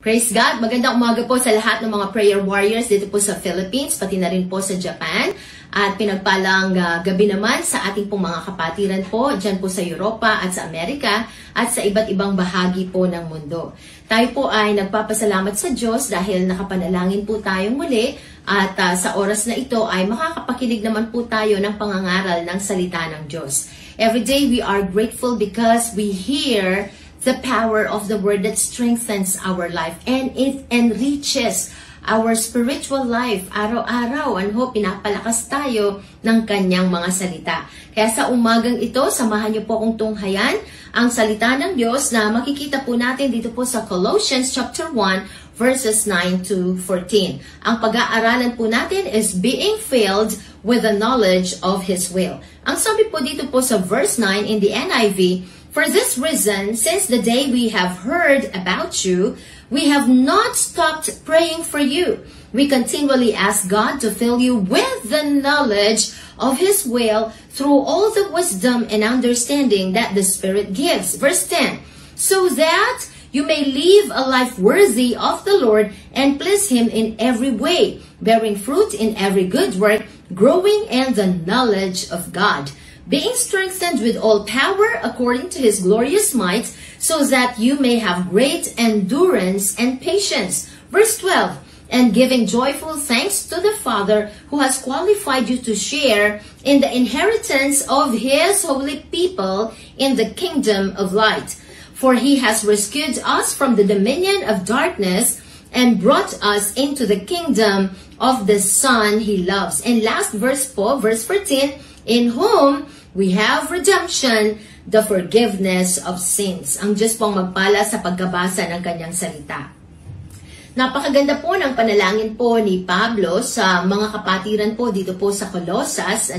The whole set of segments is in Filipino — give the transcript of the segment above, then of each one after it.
Praise God! Magandang umaga po sa lahat ng mga prayer warriors dito po sa Philippines, pati na rin po sa Japan. At pinagpalang gabi naman sa ating pong mga kapatiran po, dyan po sa Europa at sa Amerika at sa iba't ibang bahagi po ng mundo. Tayo po ay nagpapasalamat sa Diyos dahil nakapanalangin po tayong muli at sa oras na ito ay makakapakinig naman po tayo ng pangangaral ng salita ng Diyos. Every day we are grateful because we hear the power of the word that strengthens our life and it enriches our spiritual life. Araw-araw, pinapalakas tayo ng kanyang mga salita. Kaya sa umagang ito, samahan niyo po akong tunghayan ang salita ng Diyos na makikita po natin dito po sa Colossians chapter 1 verses 9 to 14. Ang pag-aaralan po natin is being filled with the knowledge of His will. Ang sabi po dito po sa verse 9 in the NIV, "For this reason, since the day we have heard about you, we have not stopped praying for you. We continually ask God to fill you with the knowledge of His will through all the wisdom and understanding that the Spirit gives." Verse 10, "So that you may live a life worthy of the Lord and please Him in every way, bearing fruit in every good work, growing in the knowledge of God, being strengthened with all power according to His glorious might, so that you may have great endurance and patience." Verse 12, "And giving joyful thanks to the Father who has qualified you to share in the inheritance of His holy people in the kingdom of light. For He has rescued us from the dominion of darkness and brought us into the kingdom of the Son He loves." And last verse po, verse 14, "In whom we have redemption, the forgiveness of sins." Ang Diyos pong magpala sa pagkabasa ng kanyang salita. Napakaganda po ng panalangin po ni Pablo sa mga kapatiran po dito po sa Colosas.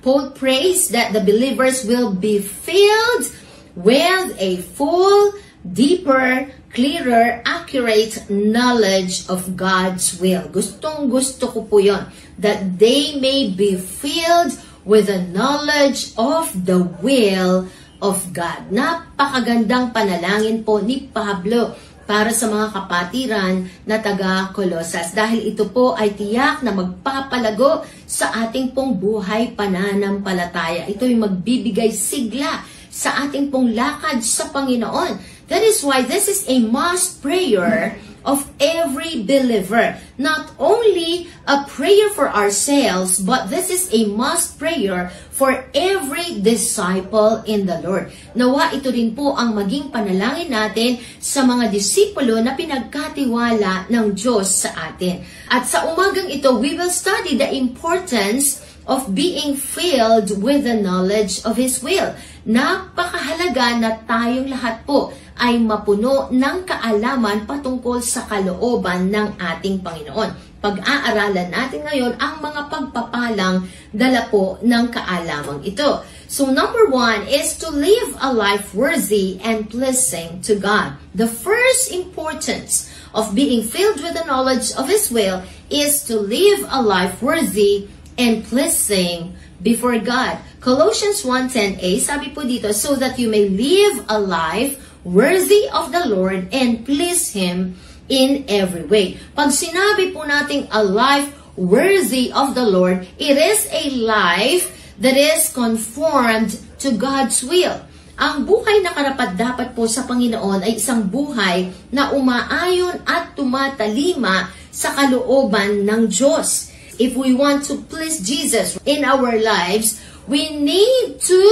Paul prays that the believers will be filled with a full, deeper, clearer, accurate knowledge of God's will. Gustong-gusto ko po yun. That they may be filled with the knowledge of the will of God. Napakagandang panalangin po ni Pablo para sa mga kapatiran na taga Colosas. Dahil ito po ay tiyak na magpapalago sa ating pong buhay pananampalataya. Ito ay magbibigay sigla sa ating pong lakad sa Panginoon. That is why this is a must prayer of every believer. Not only a prayer for ourselves, but this is a must prayer for every disciple in the Lord. Nawa ito rin po ang maging panalangin natin sa mga disipulo na pinagkatiwala ng Diyos sa atin. At sa umagang ito, we will study the importance of being filled with the knowledge of His will. Napakahalaga na tayong lahat po ay mapuno ng kaalaman patungkol sa kalooban ng ating Panginoon. Pag-aaralan natin ngayon ang mga pagpapalang dala po ng kaalamang ito. So number 1 is to live a life worthy and pleasing to God. The first importance of being filled with the knowledge of His will is to live a life worthy and pleasing before God. Colossians 1:10a, sabi po dito, "So that you may live a life worthy of the Lord and please Him in every way." Pag sinabi po nating a life worthy of the Lord, it is a life that is conformed to God's will. Ang buhay na karapat-dapat po sa Panginoon ay isang buhay na umaayon at tumatalima sa kalooban ng Diyos. If we want to please Jesus in our lives, we need to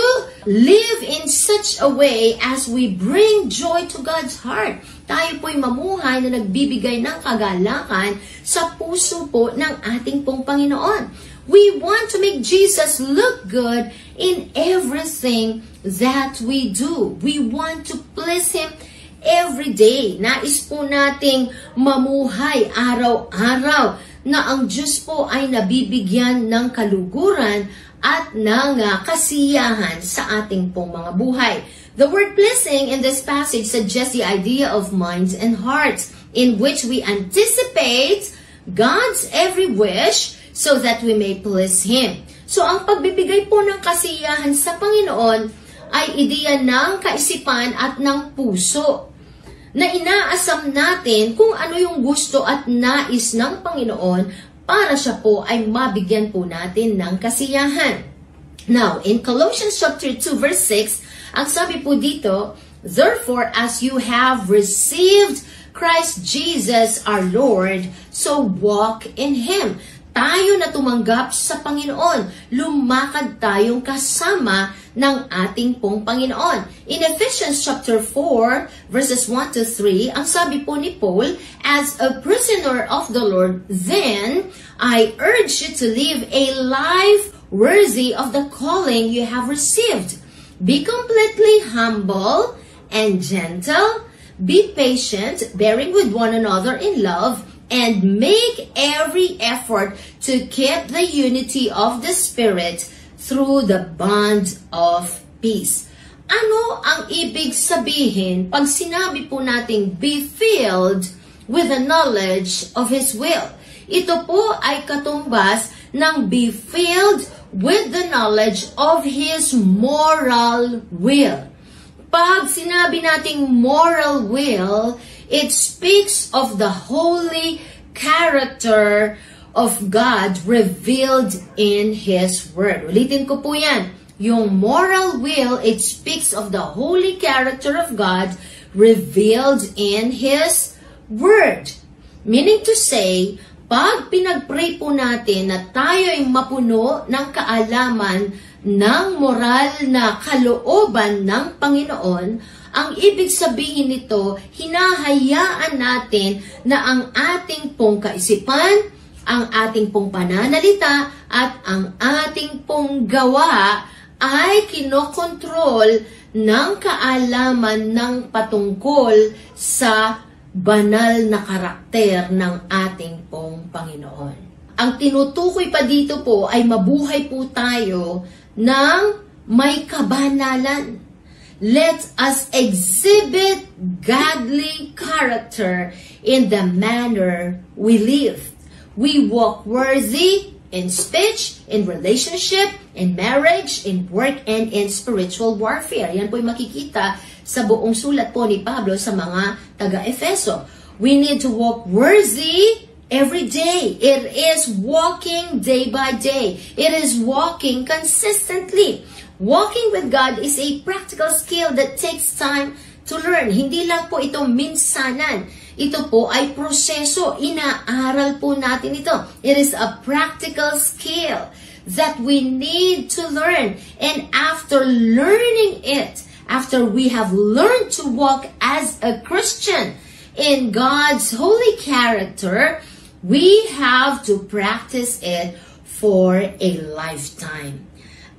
live in such a way as we bring joy to God's heart. Tayo po'y mamuhay na nagbibigay ng kagalakan sa puso po ng ating pong Panginoon. We want to make Jesus look good in everything that we do. We want to please Him every day. Nais po nating mamuhay araw-araw na ang Diyos po ay nabibigyan ng kaluguran at ng kasiyahan sa ating pong mga buhay. The word pleasing in this passage suggests the idea of minds and hearts in which we anticipate God's every wish so that we may please Him. So ang pagbibigay po ng kasiyahan sa Panginoon ay ideya ng kaisipan at ng puso. na inaasam natin kung ano yung gusto at nais ng Panginoon para siya po ay mabigyan po natin ng kasiyahan. Now, in Colossians chapter 2 verse 6, ang sabi po dito, therefore, as you have received Christ Jesus our Lord, so walk in Him. Tayo na tumanggap sa Panginoon, lumakad tayong kasama ng ating pong Panginoon. In Ephesians chapter 4, verses 1 to 3, ang sabi po ni Paul, as a prisoner of the Lord, then I urge you to live a life worthy of the calling you have received. Be completely humble and gentle. Be patient, bearing with one another in love, and make every effort to keep the unity of the Spirit through the bond of peace. Ano ang ibig sabihin pag sinabi po nating be filled with the knowledge of His will? Ito po ay katumbas ng be filled with the knowledge of His moral will. Pag sinabi nating moral will, it speaks of the holy character of God revealed in His Word. Ulitin ko po yan. Yung moral will, it speaks of the holy character of God revealed in His Word. Meaning to say, pag pinag-pray po natin na tayo ay mapuno ng kaalaman ng moral na kalooban ng Panginoon, ang ibig sabihin nito, hinahayaan natin na ang ating pong kaisipan, ang ating pong pananalita, at ang ating pong gawa ay kinokontrol ng kaalaman ng patungkol sa banal na karakter ng ating pong Panginoon. Ang tinutukoy pa dito po ay mabuhay po tayo ng may kabanalan. Let us exhibit godly character in the manner we live. We walk worthy in speech, in relationship, in marriage, in work, and in spiritual warfare. Yan po yung makikita sa buong sulat po ni Pablo sa mga taga-Efeso. We need to walk worthy every day. It is walking day by day. It is walking consistently. Walking with God is a practical skill that takes time to learn. Hindi lang po ito minsanan. Ito po ay proseso. Inaaral po natin ito. It is a practical skill that we need to learn. And after learning it, after we have learned to walk as a Christian in God's holy character, we have to practice it for a lifetime.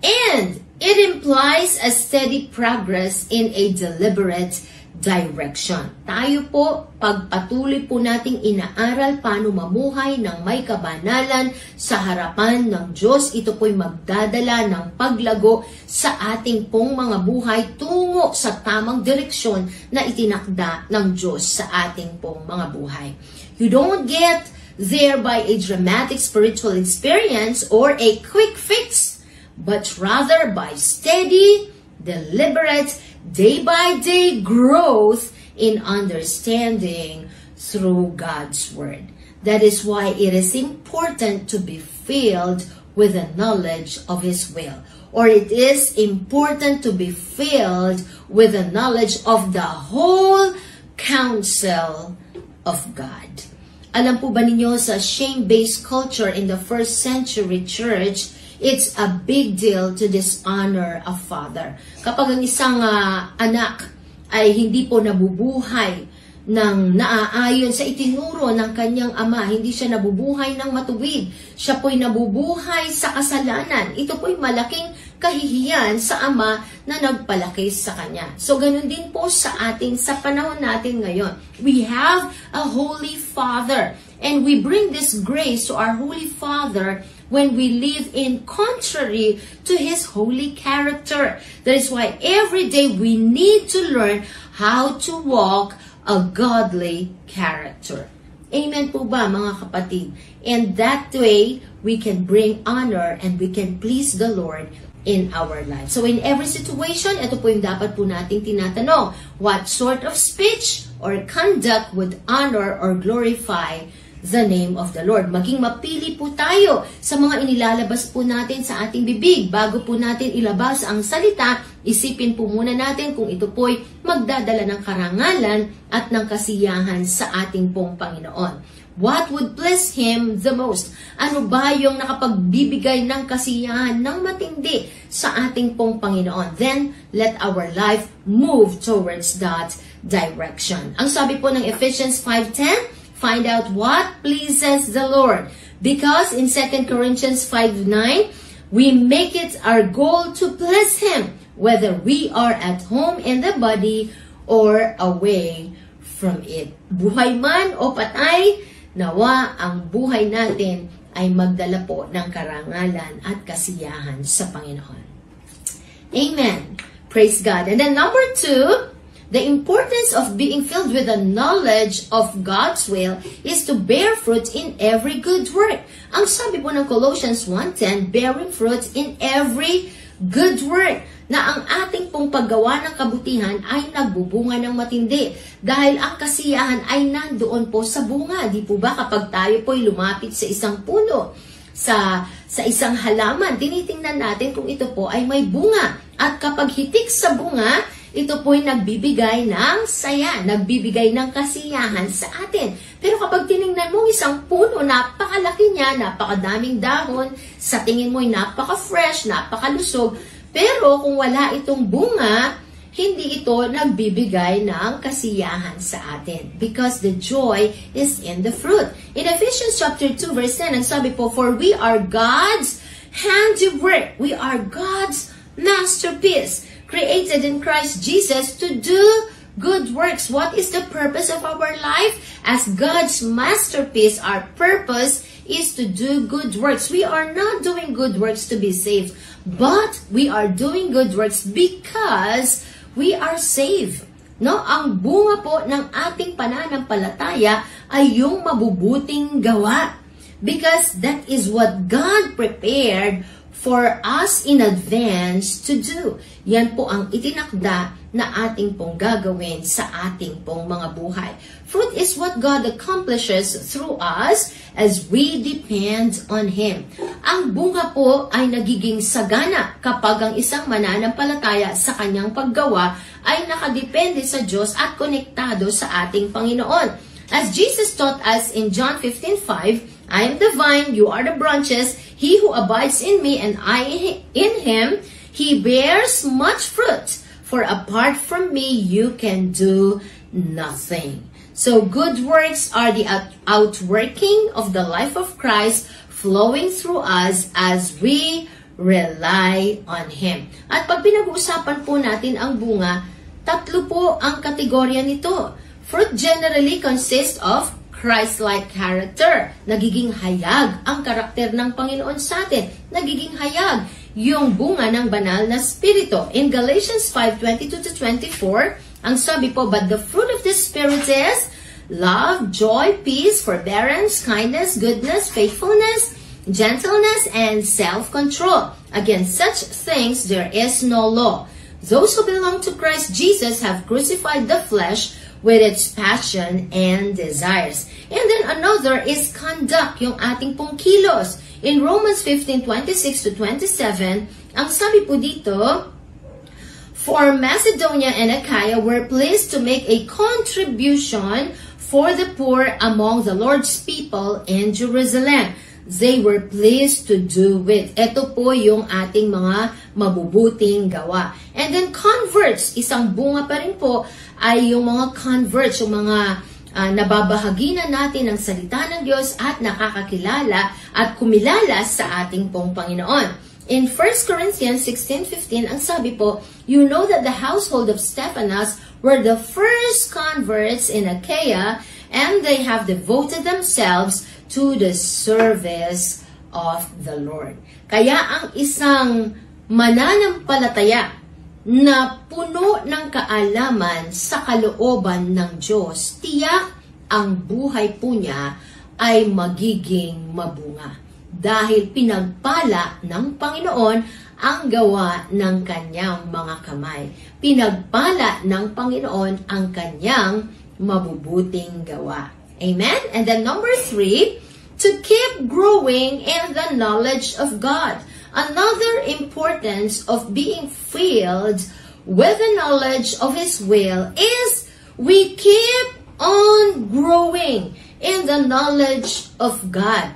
And it implies a steady progress in a deliberate direction. Tayo po, pagpatuloy po nating inaaral paano mamuhay ng may kabanalan sa harapan ng Diyos, ito po'y magdadala ng paglago sa ating pong mga buhay tungo sa tamang direksyon na itinakda ng Diyos sa ating pong mga buhay. You don't get there by a dramatic spiritual experience or a quick fix, but rather by steady, deliberate, day-by-day growth in understanding through God's Word. That is why it is important to be filled with the knowledge of His will. Or it is important to be filled with the knowledge of the whole counsel of God. Alam po ba ninyo sa shame-based culture in the first century church, it's a big deal to dishonor a father. Kapag ang isang anak ay hindi po nabubuhay ng naaayon sa itinuro ng kanyang ama, hindi siya nabubuhay ng matuwid, siya po'y nabubuhay sa kasalanan, ito po'y malaking kahihiyan sa ama na nagpalaki sa kanya. So, ganun din po sa panahon natin ngayon. We have a Holy Father, and we bring this grace to our Holy Father when we live in contrary to His holy character. That is why every day we need to learn how to walk a godly character. Amen po ba, mga kapatid? And that way, we can bring honor and we can please the Lord in our lives. So in every situation, ito po yung dapat po nating tinatanong. What sort of speech or conduct would honor or glorify the name of the Lord? Maging mapili po tayo sa mga inilalabas po natin sa ating bibig. Bago po natin ilabas ang salita, isipin po muna natin kung ito po'y magdadala ng karangalan at ng kasiyahan sa ating pong Panginoon. What would please Him the most? Ano ba yung nakapagbibigay ng kasiyahan ng matindi sa ating pong Panginoon? Then, let our life move towards that direction. Ang sabi po ng Ephesians 5:10, find out what pleases the Lord. Because in 2 Corinthians 5:9, we make it our goal to please Him, whether we are at home in the body or away from it. Buhay man o patay, nawa ang buhay natin ay magdala po ng karangalan at kasiyahan sa Panginoon. Amen. Praise God. And then number 2, the importance of being filled with the knowledge of God's will is to bear fruit in every good work. Ang sabi po ng Colossians 1:10, bearing fruit in every good work, na ang ating pong paggawa ng kabutihan ay nagbubunga ng matindi. Dahil ang kasiyahan ay nandoon po sa bunga. Di po ba kapag tayo po'y lumapit sa isang puno, sa isang halaman, tinitingnan natin kung ito po ay may bunga. At kapag hitik sa bunga, ito po'y nagbibigay ng saya, nagbibigay ng kasiyahan sa atin. Pero kapag tinignan mo isang puno, napakalaki niya, napakadaming dahon, sa tingin mo'y napaka-fresh, napakalusog, pero kung wala itong bunga, hindi ito nagbibigay ng kasiyahan sa atin. Because the joy is in the fruit. In Ephesians chapter 2 verse 10, ang sabi po, for we are God's handiwork. We are God's masterpiece, created in Christ Jesus to do good works. What is the purpose of our life? As God's masterpiece, our purpose is to do good works. We are not doing good works to be saved, but we are doing good works because we are saved. No, ang bunga po ng ating pananampalataya ay yung mabubuting gawa. Because that is what God prepared for us in advance to do. Yan po ang itinakda na ating pong gagawin sa ating pong mga buhay. Fruit is what God accomplishes through us as we depend on Him. Ang bunga po ay nagiging sagana kapag ang isang mananampalataya sa kanyang paggawa ay nakadepende sa Diyos at konektado sa ating Panginoon. As Jesus taught us in John 15:5, I am the vine, you are the branches. He who abides in me and I in him, he bears much fruit. For apart from me, you can do nothing. So good works are the outworking of the life of Christ flowing through us as we rely on Him. At pag pinag-uusapan po natin ang bunga, tatlo po ang kategorya nito. Fruit generally consists of Christ-like character. Nagiging hayag ang karakter ng Panginoon sa atin. Nagiging hayag yung bunga ng banal na spirito. In Galatians 5:22-24, ang sabi po, but the fruit of the Spirit is love, joy, peace, forbearance, kindness, goodness, faithfulness, gentleness, and self-control. Against such things there is no law. Those who belong to Christ Jesus have crucified the flesh with its passion and desires. And then another is conduct, yung ating pong kilos. In Romans 15:26-27, ang sabi po dito, for Macedonia and Achaia were pleased to make a contribution for the poor among the Lord's people in Jerusalem. They were pleased to do it. Ito po yung ating mga mabubuting gawa. And then converts, isang bunga pa rin po ay yung mga converts, yung mga nababahagi na natin ang salita ng Diyos at nakakakilala at kumilala sa ating pong Panginoon. In 1 Corinthians 16:15, ang sabi po, you know that the household of Stephanas were the first converts in Achaia, and they have devoted themselves to the service of the Lord. Kaya ang isang mananampalataya na puno ng kaalaman sa kalooban ng Diyos, tiyak ang buhay po niya ay magiging mabunga. Dahil pinagpala ng Panginoon ang gawa ng kanyang mga kamay. Pinagpala ng Panginoon ang kanyang mabubuting gawa. Amen? And then number 3, to keep growing in the knowledge of God. Another importance of being filled with the knowledge of His will is we keep on growing in the knowledge of God.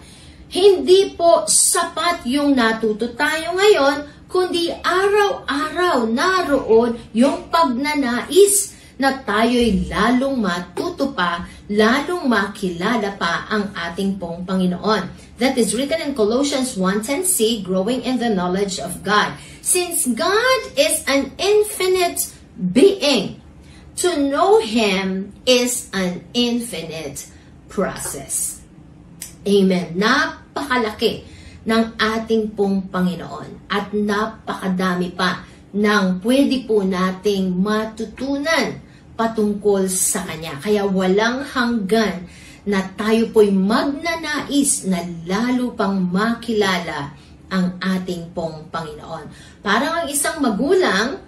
Hindi po sapat yung natuto tayo ngayon, kundi araw-araw naroon yung pagnanais na tayo'y lalong matuto pa, lalong makilala pa ang ating pong Panginoon. That is written in Colossians 1:10c, growing in the knowledge of God. Since God is an infinite being, to know Him is an infinite process. Amen. Napakalaki ng ating pong Panginoon at napakadami pa ng pwede po nating matutunan patungkol sa Kanya. Kaya walang hanggan na tayo po'y magnanais na lalo pang makilala ang ating pong Panginoon. Parang ang isang magulang,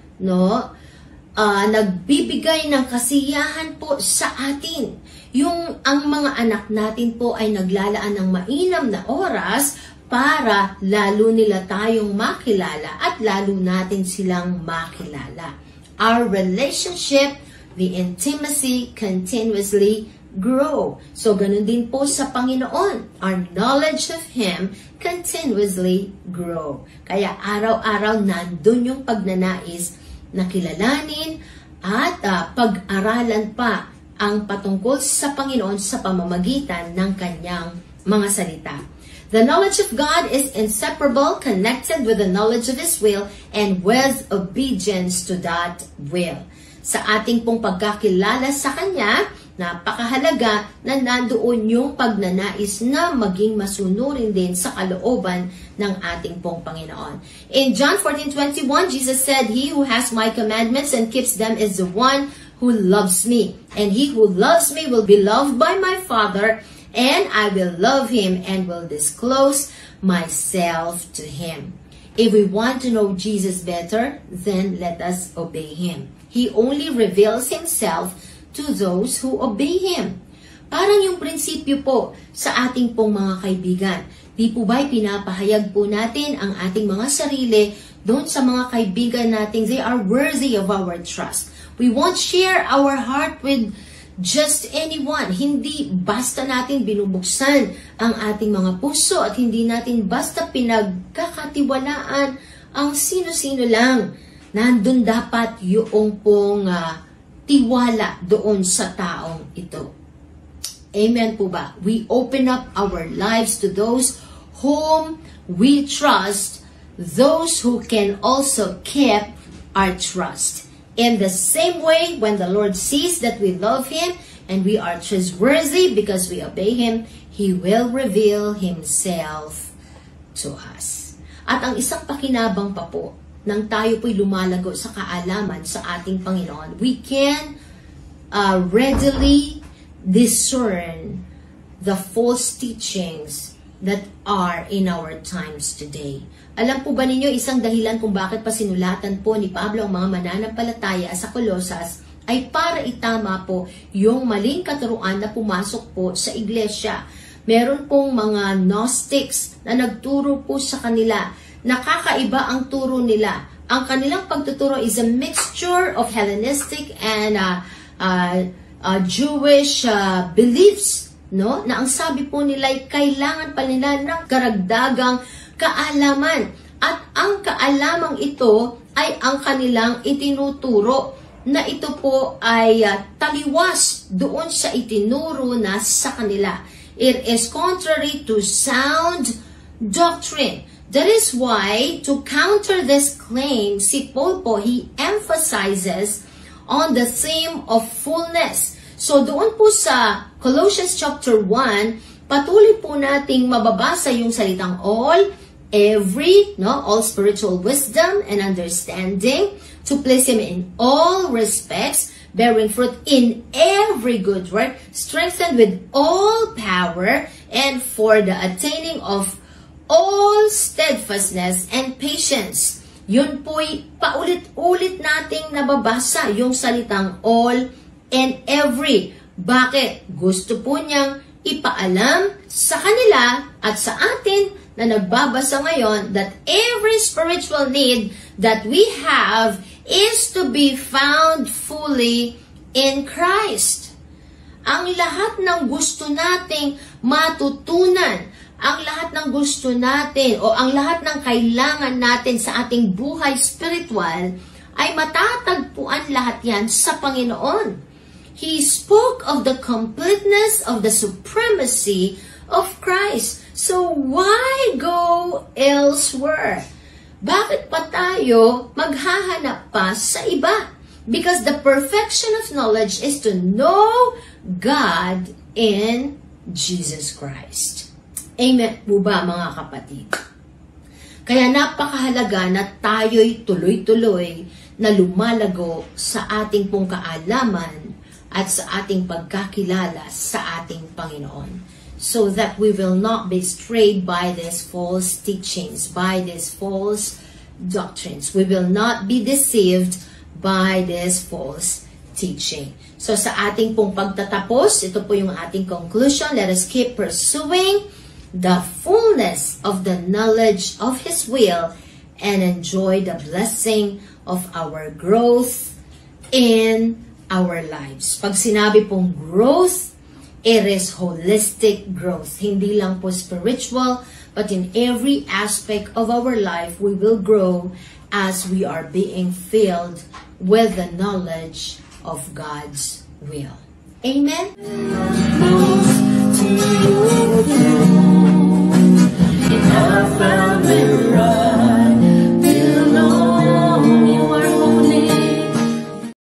nagbibigay ng kasiyahan po sa atin. Yung ang mga anak natin po ay naglalaan ng mainam na oras para lalo nila tayong makilala at lalo natin silang makilala. Our relationship, the intimacy continuously grow. So, ganun din po sa Panginoon. Our knowledge of Him continuously grow. Kaya araw-araw nandun yung pagnanais na kilalanin at pag-aralan pa ang patungkol sa Panginoon sa pamamagitan ng kanyang mga salita. The knowledge of God is inseparable, connected with the knowledge of His will and with obedience to that will. Sa ating pong pagkakilala sa Kanya, napakahalaga na nandoon yung pagnanais na maging masunurin din sa kalooban ng ating pong Panginoon. In John 14:21, Jesus said, "He who has my commandments and keeps them is the one who loves me. And he who loves me will be loved by my Father, and I will love him and will disclose myself to him." If we want to know Jesus better, then let us obey Him. He only reveals Himself to those who obey Him. Parang yung prinsipyo po sa ating pong mga kaibigan. Di po ba'y pinapahayag po natin ang ating mga sarili doon sa mga kaibigan natin? They are worthy of our trust. We won't share our heart with just anyone. Hindi basta natin binubuksan ang ating mga puso at hindi natin basta pinagkakatiwalaan ang sino-sino lang. Nandun dapat yung pong tiwala doon sa taong ito. Amen po ba? We open up our lives to those whom we trust, those who can also keep our trust. In the same way, when the Lord sees that we love Him and we are trustworthy because we obey Him, He will reveal Himself to us. At ang isang pakinabang pa po, nang tayo po'y lumalago sa kaalaman sa ating Panginoon, we can readily discern the false teachings that are in our times today. Alam po ba ninyo, isang dahilan kung bakit pa sinulatan po ni Pablo ang mga mananampalataya sa Colosas ay para itama po yung maling katuruan na pumasok po sa iglesia. Meron pong mga Gnostics na nagturo po sa kanila. Nakakaiba ang turo nila. Ang kanilang pagtuturo is a mixture of Hellenistic and Jewish beliefs, no? Na ang sabi po nila ay kailangan pa nila ng karagdagang kaalaman. At ang kaalamang ito ay ang kanilang itinuturo na ito po ay taliwas doon sa itinuro na sa kanila. It is contrary to sound doctrine. That is why, to counter this claim, si Paul po, he emphasizes on the theme of fullness. So doon po sa Colossians chapter 1, patuloy po nating mababasa yung salitang all, every, all spiritual wisdom and understanding, to please Him in all respects, bearing fruit in every good work, strengthened with all power, and for the attaining of all steadfastness and patience, Yun po'y paulit-ulit nating nababasa yung salitang all and every. Bakit? Gusto po niyang ipaalam sa kanila at sa atin na nagbabasa ngayon that every spiritual need that we have is to be found fully in Christ. Ang lahat ng gusto nating matutunan, ang lahat ng gusto natin o ang lahat ng kailangan natin sa ating buhay spiritual ay matatagpuan lahat yan sa Panginoon. He spoke of the completeness of the supremacy of Christ. So why go elsewhere? Bakit pa tayo maghahanap pa sa iba? Because the perfection of knowledge is to know God in Jesus Christ. Amen po ba mga kapatid? Kaya napakahalaga na tayo'y tuloy-tuloy na lumalago sa ating pong kaalaman at sa ating pagkakilala sa ating Panginoon. So that we will not be strayed by these false teachings, by these false doctrines. We will not be deceived by this false teaching. So sa ating pong pagtatapos, ito po yung ating conclusion. Let us keep pursuing the fullness of the knowledge of His will and enjoy the blessing of our growth in our lives. Pag sinabi pong growth, it is holistic growth. Hindi lang po spiritual, but in every aspect of our life, we will grow as we are being filled with the knowledge of God's will. Amen? I found it right.